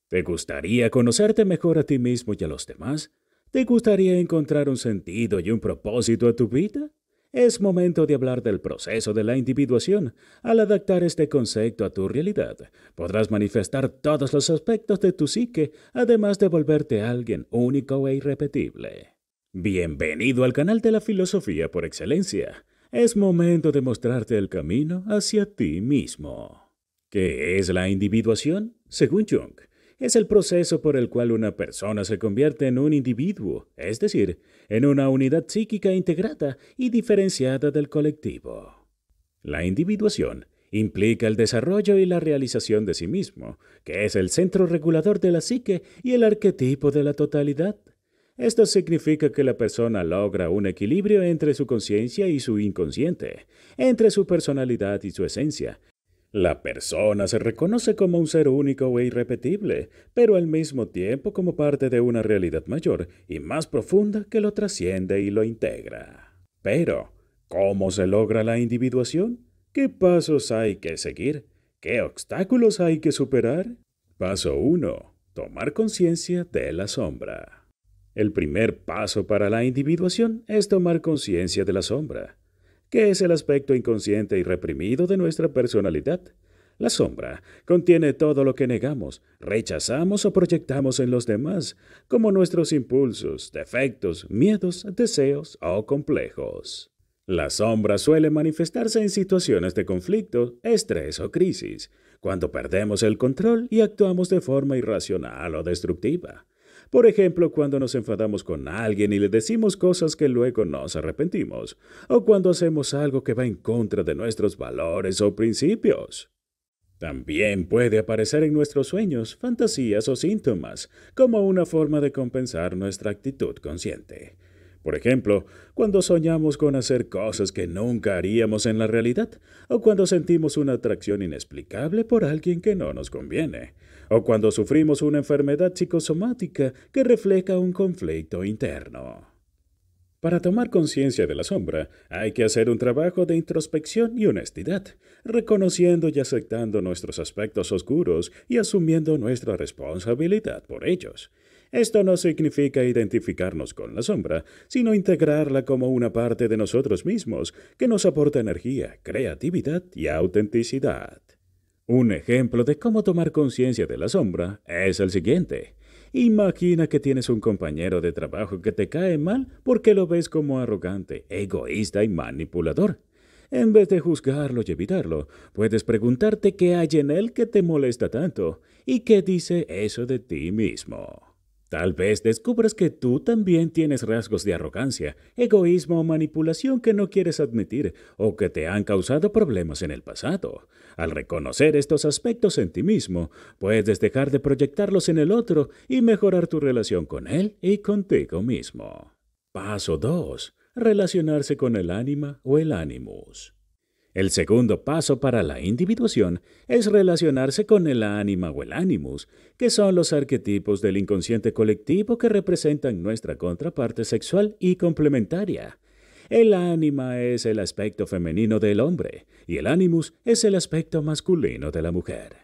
¿Te gustaría conocerte mejor a ti mismo y a los demás? ¿Te gustaría encontrar un sentido y un propósito a tu vida? Es momento de hablar del proceso de la individuación. Al adaptar este concepto a tu realidad, podrás manifestar todos los aspectos de tu psique, además de volverte alguien único e irrepetible. Bienvenido al canal de la filosofía por excelencia. Es momento de mostrarte el camino hacia ti mismo. ¿Qué es la individuación? Según Jung, es el proceso por el cual una persona se convierte en un individuo, es decir, en una unidad psíquica integrada y diferenciada del colectivo. La individuación implica el desarrollo y la realización de sí mismo, que es el centro regulador de la psique y el arquetipo de la totalidad. Esto significa que la persona logra un equilibrio entre su conciencia y su inconsciente, entre su personalidad y su esencia. La persona se reconoce como un ser único e irrepetible, pero al mismo tiempo como parte de una realidad mayor y más profunda que lo trasciende y lo integra. Pero, ¿cómo se logra la individuación? ¿Qué pasos hay que seguir? ¿Qué obstáculos hay que superar? Paso 1. Tomar conciencia de la sombra. El primer paso para la individuación es tomar conciencia de la sombra, que es el aspecto inconsciente y reprimido de nuestra personalidad. La sombra contiene todo lo que negamos, rechazamos o proyectamos en los demás, como nuestros impulsos, defectos, miedos, deseos o complejos. La sombra suele manifestarse en situaciones de conflicto, estrés o crisis, cuando perdemos el control y actuamos de forma irracional o destructiva. Por ejemplo, cuando nos enfadamos con alguien y le decimos cosas que luego nos arrepentimos, o cuando hacemos algo que va en contra de nuestros valores o principios. También puede aparecer en nuestros sueños, fantasías o síntomas, como una forma de compensar nuestra actitud consciente. Por ejemplo, cuando soñamos con hacer cosas que nunca haríamos en la realidad, o cuando sentimos una atracción inexplicable por alguien que no nos conviene, o cuando sufrimos una enfermedad psicosomática que refleja un conflicto interno. Para tomar conciencia de la sombra, hay que hacer un trabajo de introspección y honestidad, reconociendo y aceptando nuestros aspectos oscuros y asumiendo nuestra responsabilidad por ellos. Esto no significa identificarnos con la sombra, sino integrarla como una parte de nosotros mismos que nos aporta energía, creatividad y autenticidad. Un ejemplo de cómo tomar conciencia de la sombra es el siguiente. Imagina que tienes un compañero de trabajo que te cae mal porque lo ves como arrogante, egoísta y manipulador. En vez de juzgarlo y evitarlo, puedes preguntarte qué hay en él que te molesta tanto y qué dice eso de ti mismo. Tal vez descubras que tú también tienes rasgos de arrogancia, egoísmo o manipulación que no quieres admitir o que te han causado problemas en el pasado. Al reconocer estos aspectos en ti mismo, puedes dejar de proyectarlos en el otro y mejorar tu relación con él y contigo mismo. Paso 2. Relacionarse con el ánima o el animus. El segundo paso para la individuación es relacionarse con el ánima o el animus, que son los arquetipos del inconsciente colectivo que representan nuestra contraparte sexual y complementaria. El ánima es el aspecto femenino del hombre y el animus es el aspecto masculino de la mujer.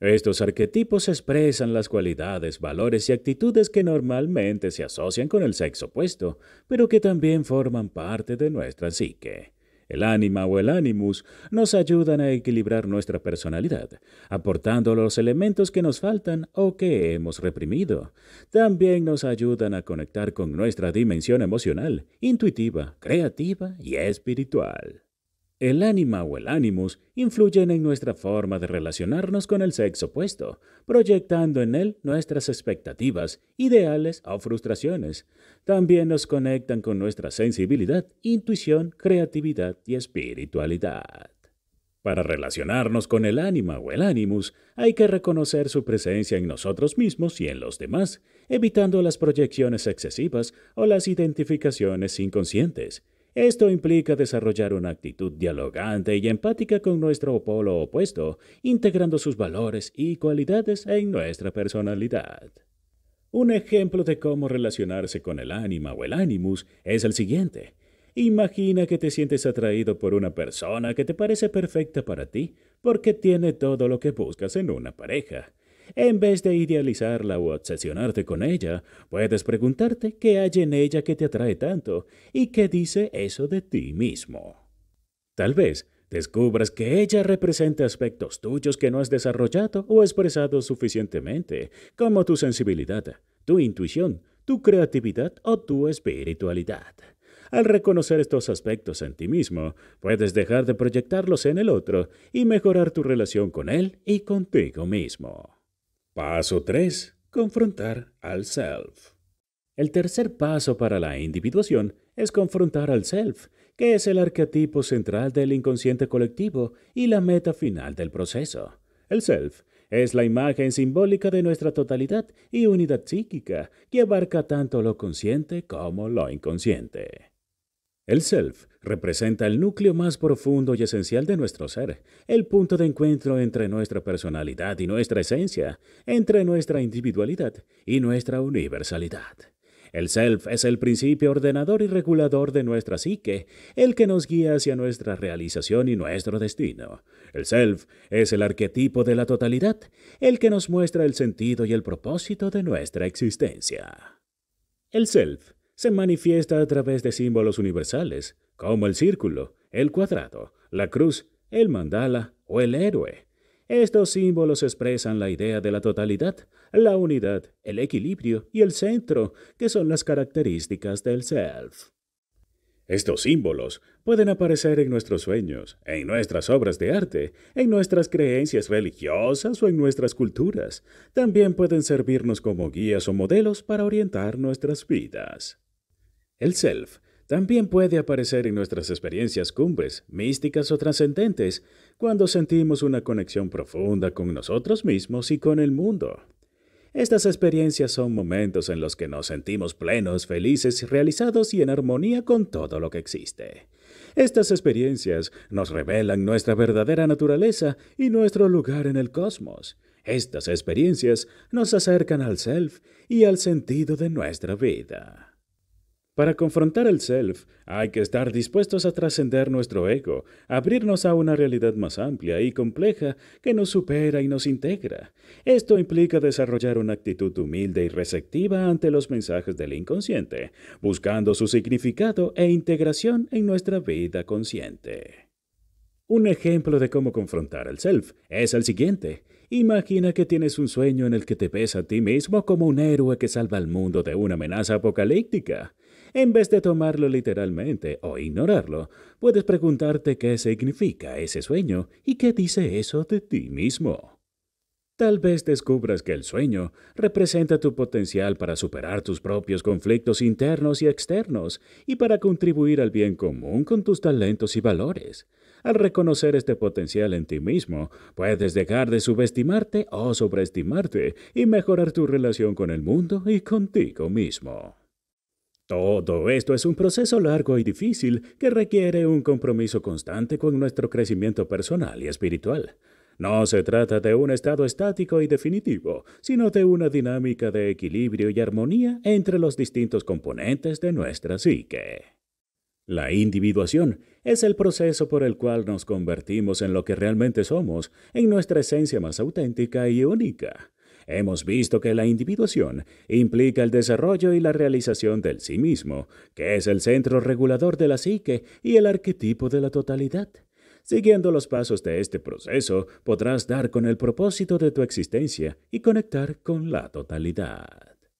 Estos arquetipos expresan las cualidades, valores y actitudes que normalmente se asocian con el sexo opuesto, pero que también forman parte de nuestra psique. El ánima o el animus nos ayudan a equilibrar nuestra personalidad, aportando los elementos que nos faltan o que hemos reprimido. También nos ayudan a conectar con nuestra dimensión emocional, intuitiva, creativa y espiritual. El ánima o el animus influyen en nuestra forma de relacionarnos con el sexo opuesto, proyectando en él nuestras expectativas, ideales o frustraciones. También nos conectan con nuestra sensibilidad, intuición, creatividad y espiritualidad. Para relacionarnos con el ánima o el animus, hay que reconocer su presencia en nosotros mismos y en los demás, evitando las proyecciones excesivas o las identificaciones inconscientes. Esto implica desarrollar una actitud dialogante y empática con nuestro polo opuesto, integrando sus valores y cualidades en nuestra personalidad. Un ejemplo de cómo relacionarse con el ánima o el animus es el siguiente. Imagina que te sientes atraído por una persona que te parece perfecta para ti porque tiene todo lo que buscas en una pareja. En vez de idealizarla o obsesionarte con ella, puedes preguntarte qué hay en ella que te atrae tanto y qué dice eso de ti mismo. Tal vez descubras que ella representa aspectos tuyos que no has desarrollado o expresado suficientemente, como tu sensibilidad, tu intuición, tu creatividad o tu espiritualidad. Al reconocer estos aspectos en ti mismo, puedes dejar de proyectarlos en el otro y mejorar tu relación con él y contigo mismo. Paso 3. Confrontar al self. El tercer paso para la individuación es confrontar al self, que es el arquetipo central del inconsciente colectivo y la meta final del proceso. El self es la imagen simbólica de nuestra totalidad y unidad psíquica que abarca tanto lo consciente como lo inconsciente. El self representa el núcleo más profundo y esencial de nuestro ser, el punto de encuentro entre nuestra personalidad y nuestra esencia, entre nuestra individualidad y nuestra universalidad. El self es el principio ordenador y regulador de nuestra psique, el que nos guía hacia nuestra realización y nuestro destino. El self es el arquetipo de la totalidad, el que nos muestra el sentido y el propósito de nuestra existencia. El self se manifiesta a través de símbolos universales, como el círculo, el cuadrado, la cruz, el mandala o el héroe. Estos símbolos expresan la idea de la totalidad, la unidad, el equilibrio y el centro, que son las características del self. Estos símbolos pueden aparecer en nuestros sueños, en nuestras obras de arte, en nuestras creencias religiosas o en nuestras culturas. También pueden servirnos como guías o modelos para orientar nuestras vidas. El self también puede aparecer en nuestras experiencias cumbres, místicas o trascendentes, cuando sentimos una conexión profunda con nosotros mismos y con el mundo. Estas experiencias son momentos en los que nos sentimos plenos, felices, realizados y en armonía con todo lo que existe. Estas experiencias nos revelan nuestra verdadera naturaleza y nuestro lugar en el cosmos. Estas experiencias nos acercan al self y al sentido de nuestra vida. Para confrontar el self, hay que estar dispuestos a trascender nuestro ego, abrirnos a una realidad más amplia y compleja que nos supera y nos integra. Esto implica desarrollar una actitud humilde y receptiva ante los mensajes del inconsciente, buscando su significado e integración en nuestra vida consciente. Un ejemplo de cómo confrontar el self es el siguiente. Imagina que tienes un sueño en el que te ves a ti mismo como un héroe que salva al mundo de una amenaza apocalíptica. En vez de tomarlo literalmente o ignorarlo, puedes preguntarte qué significa ese sueño y qué dice eso de ti mismo. Tal vez descubras que el sueño representa tu potencial para superar tus propios conflictos internos y externos y para contribuir al bien común con tus talentos y valores. Al reconocer este potencial en ti mismo, puedes dejar de subestimarte o sobreestimarte y mejorar tu relación con el mundo y contigo mismo. Todo esto es un proceso largo y difícil que requiere un compromiso constante con nuestro crecimiento personal y espiritual. No se trata de un estado estático y definitivo, sino de una dinámica de equilibrio y armonía entre los distintos componentes de nuestra psique. La individuación es el proceso por el cual nos convertimos en lo que realmente somos, en nuestra esencia más auténtica y única. Hemos visto que la individuación implica el desarrollo y la realización del sí mismo, que es el centro regulador de la psique y el arquetipo de la totalidad. Siguiendo los pasos de este proceso, podrás dar con el propósito de tu existencia y conectar con la totalidad.